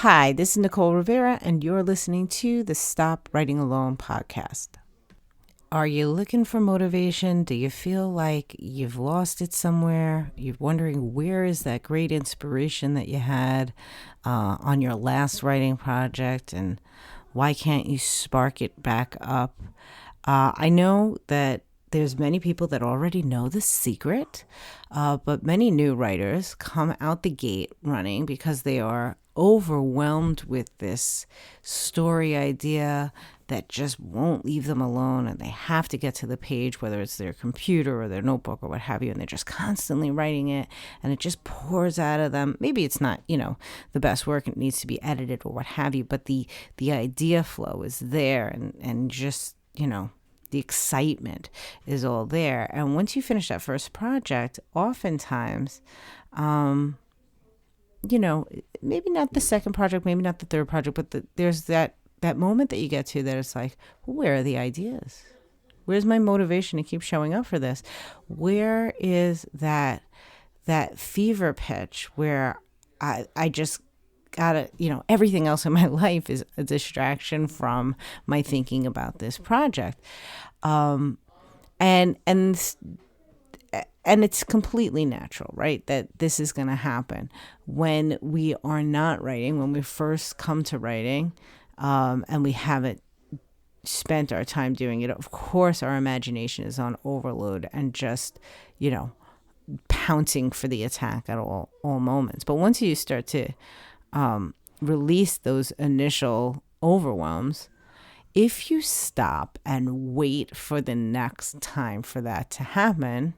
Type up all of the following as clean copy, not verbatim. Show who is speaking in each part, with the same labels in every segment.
Speaker 1: Hi, this is Nicole Rivera, and you're listening to the Stop Writing Alone podcast. Are you looking for motivation? Do you feel like you've lost it somewhere? You're wondering where is that great inspiration that you had on your last writing project, and why can't you spark it back up? I know that there's many people that already know the secret, but many new writers come out the gate running because they are overwhelmed with this story idea that just won't leave them alone, and they have to get to the page, whether it's their computer or their notebook or what have you, and they're just constantly writing it, and it just pours out of them. Maybe it's not, the best work, and it needs to be edited or what have you, but the idea flow is there, and just, the excitement is all there. And once you finish that first project, oftentimes, maybe not the second project, maybe not the third project, but there's that moment that you get to that it's like, well, where are the ideas? Where's my motivation to keep showing up for this? Where is that fever pitch where I just gotta, everything else in my life is a distraction from my thinking about this project. And it's completely natural, right? That this is going to happen when we are not writing, when we first come to writing, and we haven't spent our time doing it. Of course, our imagination is on overload and just, pouncing for the attack at all moments. But once you start to release those initial overwhelms, if you stop and wait for the next time for that to happen,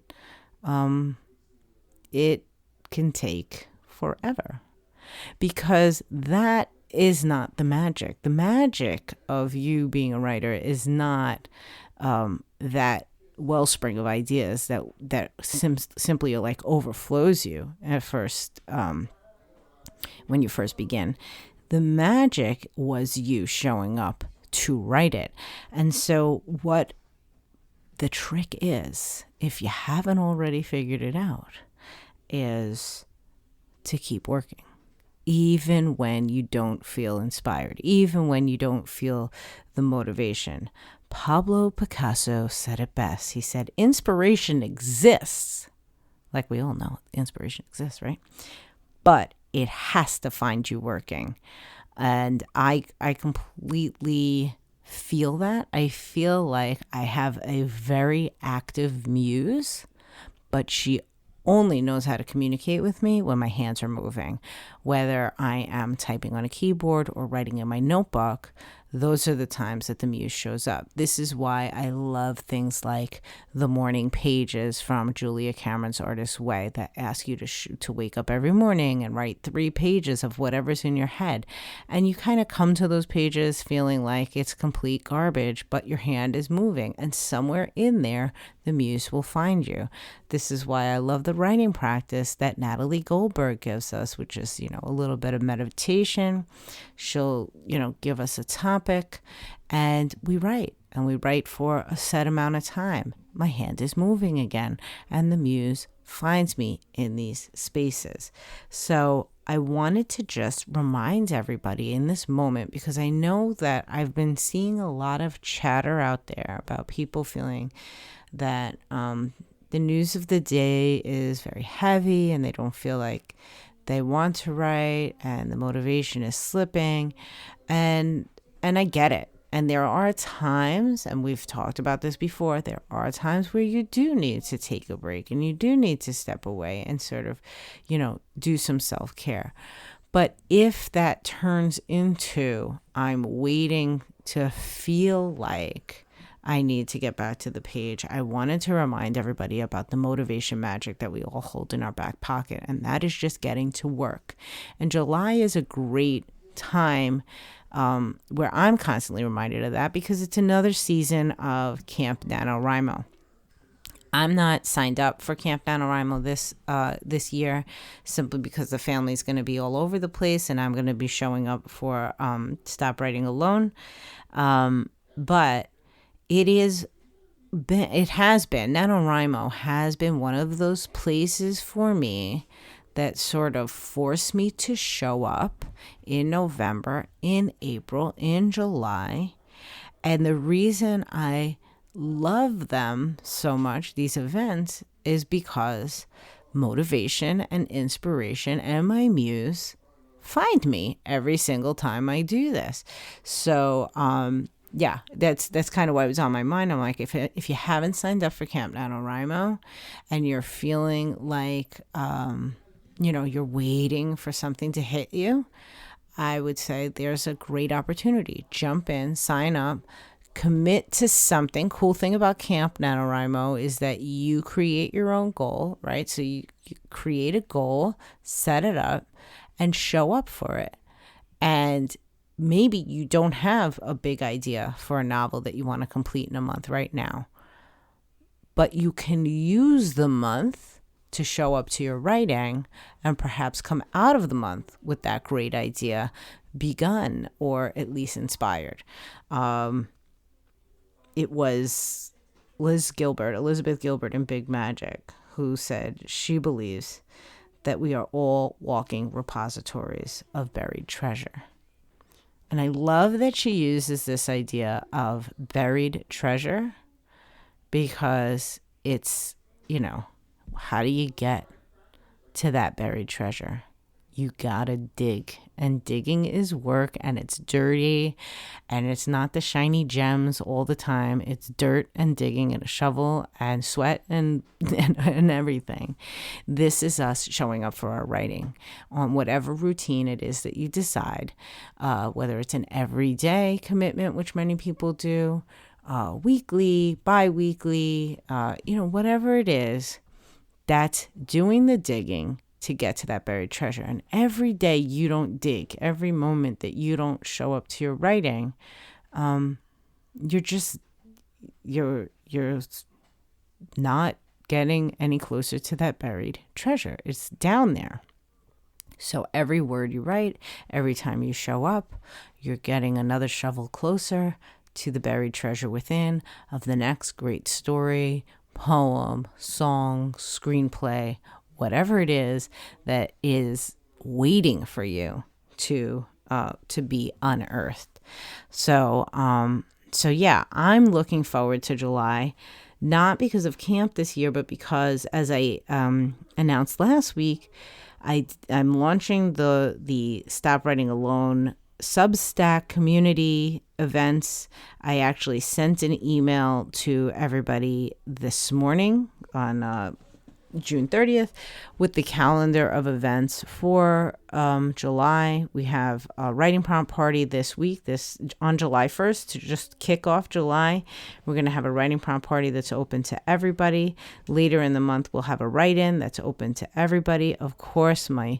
Speaker 1: it can take forever, because that is not the magic. The magic of you being a writer is not that wellspring of ideas that simply like overflows you at first when you first begin. The magic was you showing up to write it. And so what the trick is, if you haven't already figured it out, is to keep working. Even when you don't feel inspired, even when you don't feel the motivation. Pablo Picasso said it best. He said, inspiration exists. Like we all know, inspiration exists, right? But it has to find you working. And I completely feel that. I feel like I have a very active muse, but she only knows how to communicate with me when my hands are moving. Whether I am typing on a keyboard or writing in my notebook, those are the times that the muse shows up. This is why I love things like the morning pages from Julia Cameron's Artist's Way that ask you to wake up every morning and write 3 pages of whatever's in your head. And you kind of come to those pages feeling like it's complete garbage, but your hand is moving. And somewhere in there, the muse will find you. This is why I love the writing practice that Natalie Goldberg gives us, which is, a little bit of meditation. She'll, give us a topic and we write for a set amount of time. My hand is moving again and the muse finds me in these spaces. So I wanted to just remind everybody in this moment, because I know that I've been seeing a lot of chatter out there about people feeling that the news of the day is very heavy and they don't feel like they want to write and the motivation is slipping. And I get it. And there are times, and we've talked about this before, there are times where you do need to take a break and you do need to step away and sort of, do some self-care. But if that turns into I'm waiting to feel like I need to get back to the page, I wanted to remind everybody about the motivation magic that we all hold in our back pocket, and that is just getting to work. And July is a great time where I'm constantly reminded of that, because it's another season of Camp NaNoWriMo. I'm not signed up for Camp NaNoWriMo this year, simply because the family's going to be all over the place and I'm going to be showing up for Stop Writing Alone. But it has been, NaNoWriMo has been one of those places for me that sort of force me to show up in November, in April, in July. And the reason I love them so much, these events, is because motivation and inspiration and my muse find me every single time I do this. So, yeah, that's kind of what was on my mind. I'm like, if you haven't signed up for Camp NaNoWriMo and you're feeling like, you're waiting for something to hit you, I would say there's a great opportunity. Jump in, sign up, commit to something. Cool thing about Camp NaNoWriMo is that you create your own goal, right? So you create a goal, set it up, and show up for it. And maybe you don't have a big idea for a novel that you want to complete in a month right now, but you can use the month to show up to your writing and perhaps come out of the month with that great idea begun or at least inspired. It was Elizabeth Gilbert in Big Magic, who said she believes that we are all walking repositories of buried treasure. And I love that she uses this idea of buried treasure because it's, how do you get to that buried treasure? You gotta dig, and digging is work, and it's dirty, and it's not the shiny gems all the time. It's dirt and digging and a shovel and sweat and everything. This is us showing up for our writing on whatever routine it is that you decide, whether it's an everyday commitment, which many people do, weekly, bi-weekly, whatever it is, that's doing the digging to get to that buried treasure. And every day you don't dig, every moment that you don't show up to your writing, you're not getting any closer to that buried treasure. It's down there. So every word you write, every time you show up, you're getting another shovel closer to the buried treasure within of the next great story, poem, song, screenplay, whatever it is that is waiting for you to be unearthed. So yeah, I'm looking forward to July, not because of camp this year, but because, as I announced last week, I'm launching the Stop Writing Alone Substack community events. I actually sent an email to everybody this morning on June 30th with the calendar of events for July. We have a writing prompt party this week, on July 1st, to just kick off July. We're going to have a writing prompt party that's open to everybody. Later in the month, we'll have a write-in that's open to everybody. Of course, my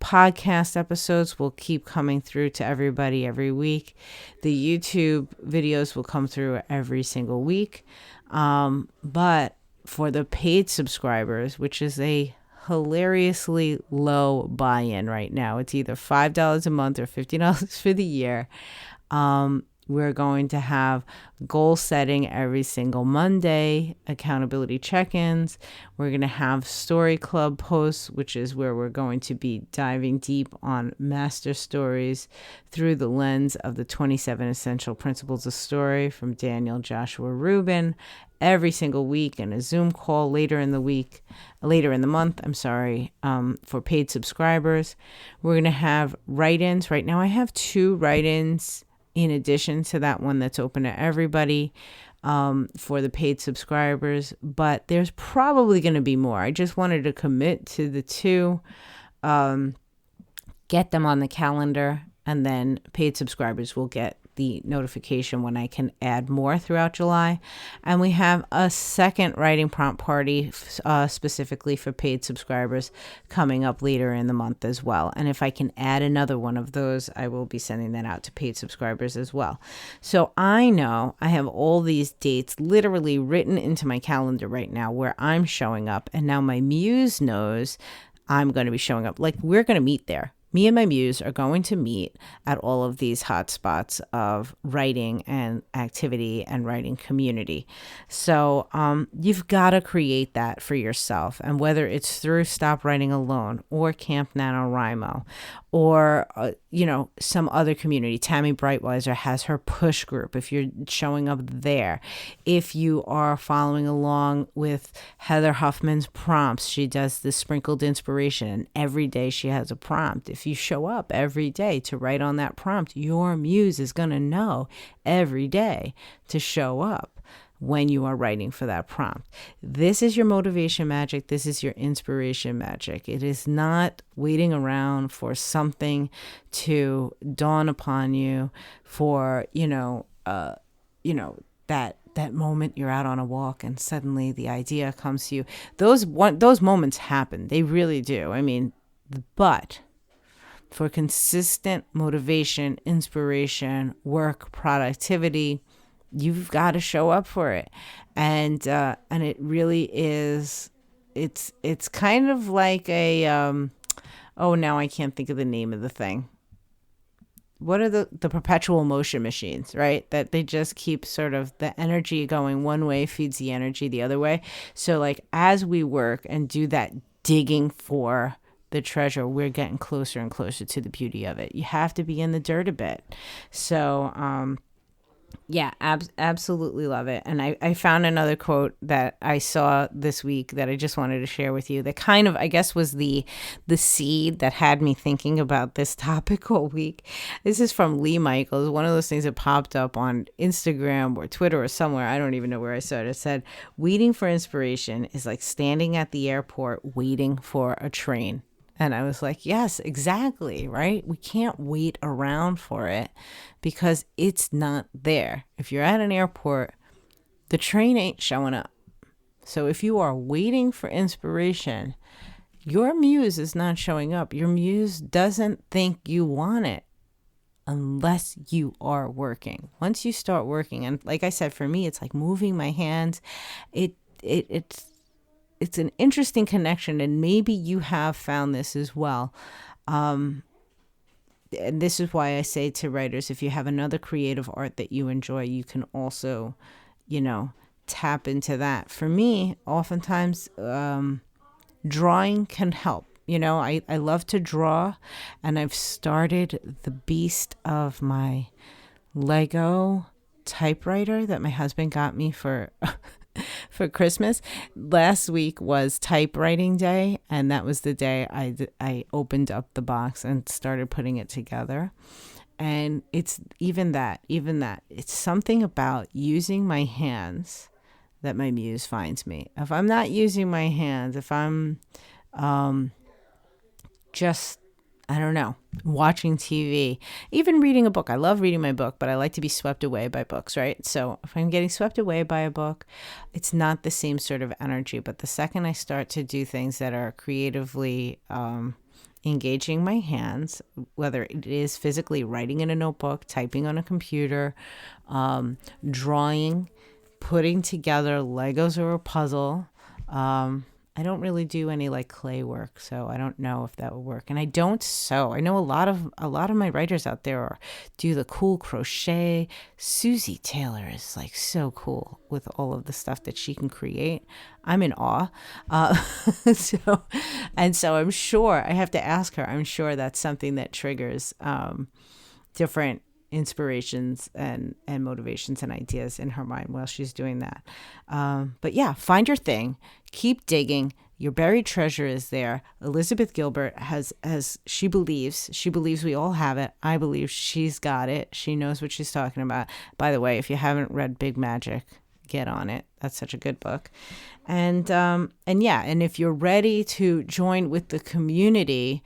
Speaker 1: podcast episodes will keep coming through to everybody every week. The YouTube videos will come through every single week. But for the paid subscribers, which is a hilariously low buy-in right now, it's either $5 a month or $50 for the year. We're going to have goal setting every single Monday, accountability check-ins. We're going to have story club posts, which is where we're going to be diving deep on master stories through the lens of the 27 essential principles of story from Daniel Joshua Rubin, every single week, and a Zoom call later in the month, for paid subscribers. We're going to have write-ins. Right now I have 2 write-ins in addition to that one that's open to everybody for the paid subscribers, but there's probably going to be more. I just wanted to commit to the 2, get them on the calendar, and then paid subscribers will get the notification when I can add more throughout July. And we have a second writing prompt party specifically for paid subscribers coming up later in the month as well. And if I can add another one of those, I will be sending that out to paid subscribers as well. So I know I have all these dates literally written into my calendar right now where I'm showing up. And now my muse knows I'm going to be showing up. Like, we're going to meet there. me and my muse are going to meet at all of these hotspots of writing and activity and writing community. So you've got to create that for yourself. And whether it's through Stop Writing Alone or Camp NaNoWriMo or, some other community. Tammy Brightweiser has her push group. If you're showing up there, if you are following along with Heather Huffman's prompts, she does the sprinkled inspiration, and every day she has a prompt. If you show up every day to write on that prompt, your muse is going to know every day to show up when you are writing for that prompt. This is your motivation magic. This is your inspiration magic. It is not waiting around for something to dawn upon you for, that moment you're out on a walk and suddenly the idea comes to you. Those moments happen. They really do. I mean, but for consistent motivation, inspiration, work, productivity, you've got to show up for it. And it really is, it's kind of like a, now I can't think of the name of the thing. What are the perpetual motion machines, right? That they just keep sort of the energy going one way feeds the energy the other way. So like as we work and do that digging for the treasure, we're getting closer and closer to the beauty of it. You have to be in the dirt a bit. So, yeah, absolutely love it. And I found another quote that I saw this week that I just wanted to share with you that kind of, I guess, was the seed that had me thinking about this topic all week. This is from Lee Michaels, one of those things that popped up on Instagram or Twitter or somewhere. I don't even know where I saw it. It said, waiting for inspiration is like standing at the airport waiting for a train. And I was like, yes, exactly, right? We can't wait around for it because it's not there. If you're at an airport, the train ain't showing up. So if you are waiting for inspiration, your muse is not showing up. Your muse doesn't think you want it unless you are working. Once you start working, and like I said, for me, it's like moving my hands. It's an interesting connection, and maybe you have found this as well. And this is why I say to writers, if you have another creative art that you enjoy, you can also, tap into that. For me, oftentimes, drawing can help. I love to draw, and I've started the beast of my Lego typewriter that my husband got me for Christmas. Last week was typewriting day, and that was the day I opened up the box and started putting it together. And it's even that, it's something about using my hands that my muse finds me. If I'm not using my hands, if I'm just, I don't know, watching TV, even reading a book. I love reading my book, but I like to be swept away by books, right? So if I'm getting swept away by a book, it's not the same sort of energy. But the second I start to do things that are creatively engaging my hands, whether it is physically writing in a notebook, typing on a computer, drawing, putting together Legos or a puzzle, I don't really do any like clay work, so I don't know if that will work. And I don't sew. I know a lot of my writers out there do the cool crochet. Susie Taylor is like so cool with all of the stuff that she can create. I'm in awe. So I'm sure I have to ask her. I'm sure that's something that triggers different inspirations and motivations and ideas in her mind while she's doing that. But yeah, find your thing, keep digging. Your buried treasure is there. Elizabeth Gilbert she believes we all have it. I believe she's got it. She knows what she's talking about. By the way, if you haven't read Big Magic, get on it. That's such a good book. And if you're ready to join with the community,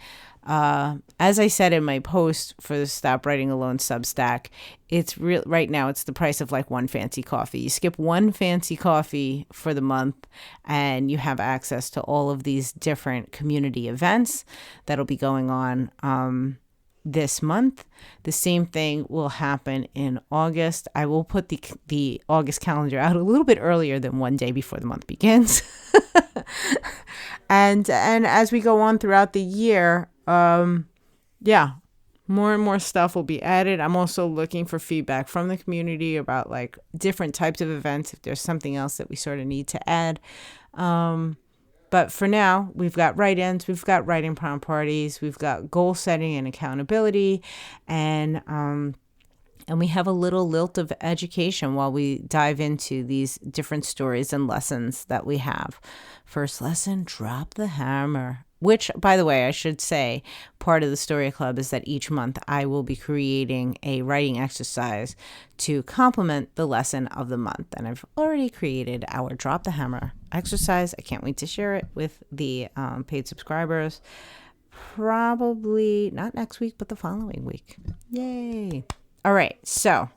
Speaker 1: as I said in my post for the Stop Writing Alone Substack, it's real right now. It's the price of like one fancy coffee. You skip one fancy coffee for the month, and you have access to all of these different community events that'll be going on this month. The same thing will happen in August. I will put the August calendar out a little bit earlier than one day before the month begins. And as we go on throughout the year, yeah, more and more stuff will be added. I'm also looking for feedback from the community about like different types of events, if there's something else that we sort of need to add. But for now, we've got write-ins, we've got writing prompt parties, we've got goal setting and accountability, and we have a little lilt of education while we dive into these different stories and lessons that we have. First lesson, drop the hammer. Which, by the way, I should say, part of the Story Club is that each month I will be creating a writing exercise to complement the lesson of the month. And I've already created our Drop the Hammer exercise. I can't wait to share it with the paid subscribers. Probably not next week, but the following week. Yay. All right. So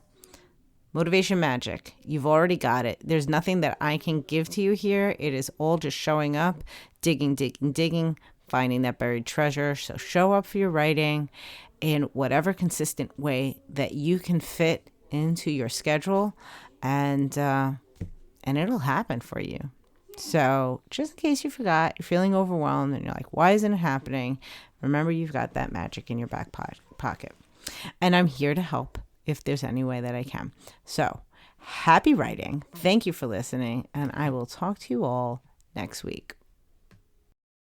Speaker 1: motivation magic. You've already got it. There's nothing that I can give to you here. It is all just showing up, digging, finding that buried treasure. So show up for your writing in whatever consistent way that you can fit into your schedule, and it'll happen for you. So just in case you forgot, you're feeling overwhelmed and you're like, why isn't it happening? Remember, you've got that magic in your back pocket. And I'm here to help if there's any way that I can. So happy writing. Thank you for listening. And I will talk to you all next week.